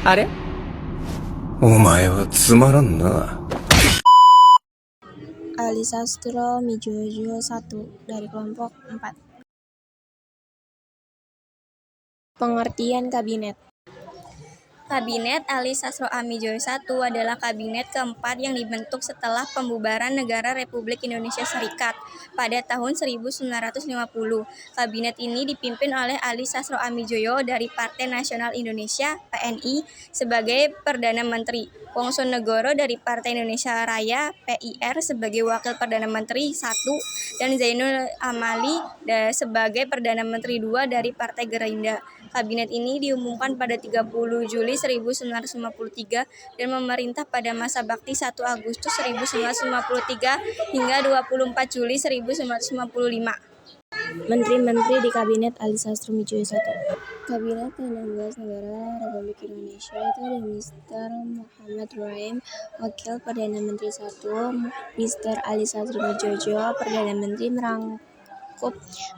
あれお前はつまらんな。Ali Sastro Midjojo 1 dari kelompok 4. Pengertian Kabinet. Kabinet Ali Sastro Midjojo I adalah kabinet keempat yang dibentuk setelah pembubaran Negara Republik Indonesia Serikat pada tahun 1950. Kabinet ini dipimpin oleh Ali Sastro Midjojo dari Partai Nasional Indonesia (PNI) sebagai Perdana Menteri, Wongsonegoro dari Partai Indonesia Raya (PIR) sebagai Wakil Perdana Menteri 1, dan Zainul Amali sebagai Perdana Menteri 2 dari Partai Gerindra. Kabinet ini diumumkan pada 30 Juli 1953 dan memerintah pada masa bakti 1 Agustus 1953 hingga 24 Juli 1955. Menteri-menteri di Kabinet Ali Sastro Midjojo I. Kabinet ke-16 Negara Republik Indonesia itu ada Mr. Muhammad Ibrahim, Wakil Perdana Menteri 1, Mr. Ali Sastro Midjojo, Perdana Menteri merangkup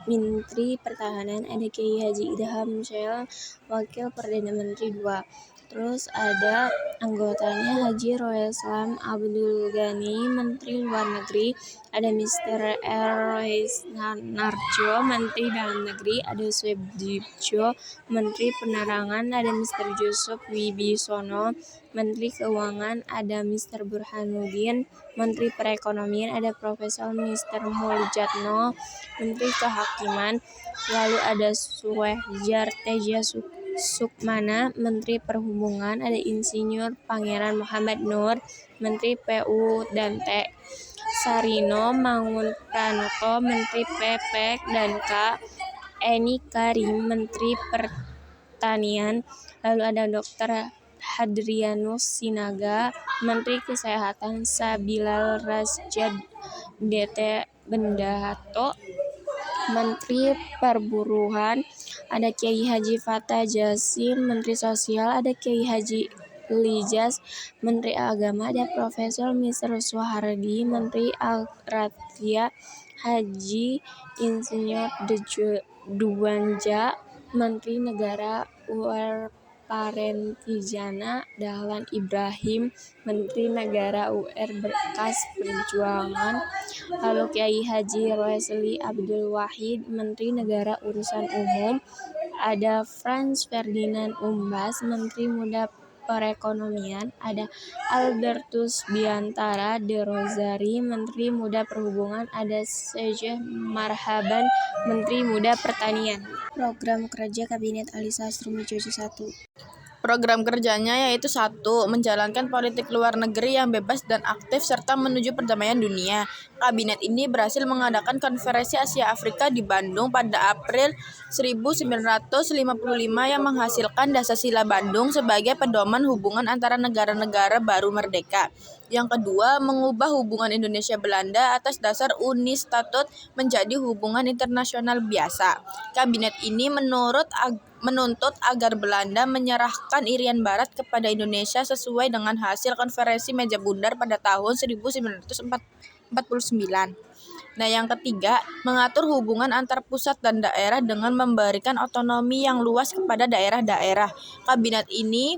Menteri Pertahanan, ada Kiai Haji Idham Syel, Wakil Perdana Menteri 2. Terus ada anggotanya Haji Roeslam Abdul Ghani, Menteri Luar Negeri, ada Mr. Erois Narjo, Menteri Dalam Negeri, ada Suebdjo, Menteri Penerangan, ada Mr. Yusuf Wibisono, Menteri Keuangan, ada Mr. Burhanuddin, Menteri Perekonomian, ada Profesor Mr. Muljatno, Menteri Kehakiman, lalu ada Suehjar Teja Sukmana, Menteri Perhubungan, ada Insinyur Pangeran Muhammad Nur, Menteri PU dan T. Sarino Mangun Pranoto, Menteri PP dan K. Eni Karim, Menteri Pertanian, lalu ada Dr. Hadrianus Sinaga, Menteri Kesehatan, Sabilal Rasjad DT Bendahato, Menteri Perburuhan, ada Kiai Haji Fatah Jasim, Menteri Sosial, ada Kiai Haji Lijaz, Menteri Agama, ada Profesor Mr. Soehardi, Menteri Al-Ratia, Haji Insinyur Djuanja, Menteri Negara UR Parentijana Dahlan Ibrahim, Menteri Negara UR Berkas Perjuangan, lalu Kiai Haji Roesli Abdul Wahid, Menteri Negara Urusan Umum, ada Franz Ferdinand Umbas, Menteri Muda Perekonomian, ada Albertus Biantara de Rozari, Menteri Muda Perhubungan, ada Sejeh Marhaban, Menteri Muda Pertanian. Program kerja Kabinet Ali Sastro Midjojo I. Program kerjanya yaitu 1. Menjalankan politik luar negeri yang bebas dan aktif serta menuju perdamaian dunia. Kabinet ini berhasil mengadakan Konferensi Asia Afrika di Bandung pada April 1955 yang menghasilkan Dasar-Sila Bandung sebagai pedoman hubungan antara negara-negara baru merdeka. Yang kedua, mengubah hubungan Indonesia-Belanda atas dasar Unistatut menjadi hubungan internasional biasa. Kabinet ini menuntut agar Belanda menyerahkan Irian Barat kepada Indonesia sesuai dengan hasil konferensi meja bundar pada tahun 1949. Nah, yang ketiga, mengatur hubungan antar pusat dan daerah dengan memberikan otonomi yang luas kepada daerah-daerah. Kabinet ini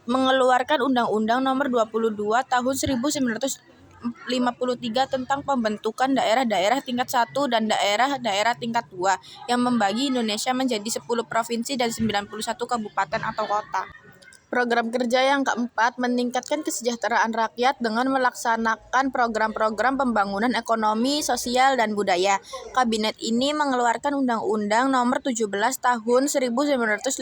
mengeluarkan Undang-Undang Nomor 22 Tahun 1953 tentang pembentukan daerah-daerah tingkat 1 dan daerah-daerah tingkat 2 yang membagi Indonesia menjadi 10 provinsi dan 91 kabupaten atau kota. Program kerja yang keempat, meningkatkan kesejahteraan rakyat dengan melaksanakan program-program pembangunan ekonomi, sosial, dan budaya. Kabinet ini mengeluarkan Undang-Undang Nomor 17 Tahun 1953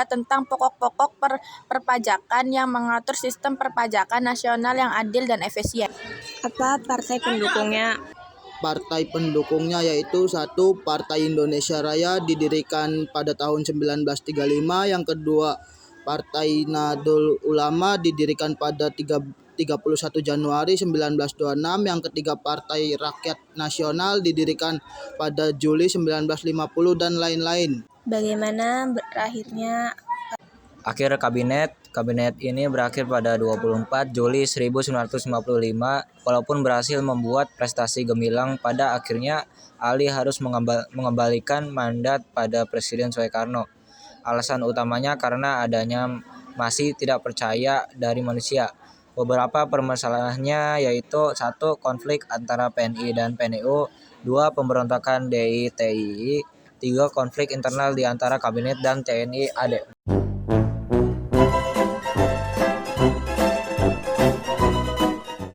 tentang pokok-pokok perpajakan yang mengatur sistem perpajakan nasional yang adil dan efisien. Apa partai pendukungnya? Partai pendukungnya yaitu 1. Partai Indonesia Raya didirikan pada tahun 1935, yang kedua Partai Nahdlatul Ulama didirikan pada 31 Januari 1926, yang ketiga Partai Rakyat Nasional didirikan pada Juli 1950, dan lain-lain. Bagaimana berakhirnya Akhir kabinet ini berakhir pada 24 Juli 1955. Walaupun berhasil membuat prestasi gemilang, pada akhirnya Ali harus mengembalikan mandat pada Presiden Soekarno. Alasan utamanya karena adanya masih tidak percaya dari manusia. Beberapa permasalahannya yaitu 1. Konflik antara PNI dan PNU, 2. Pemberontakan DITII, 3. Konflik internal di antara kabinet dan TNI AD.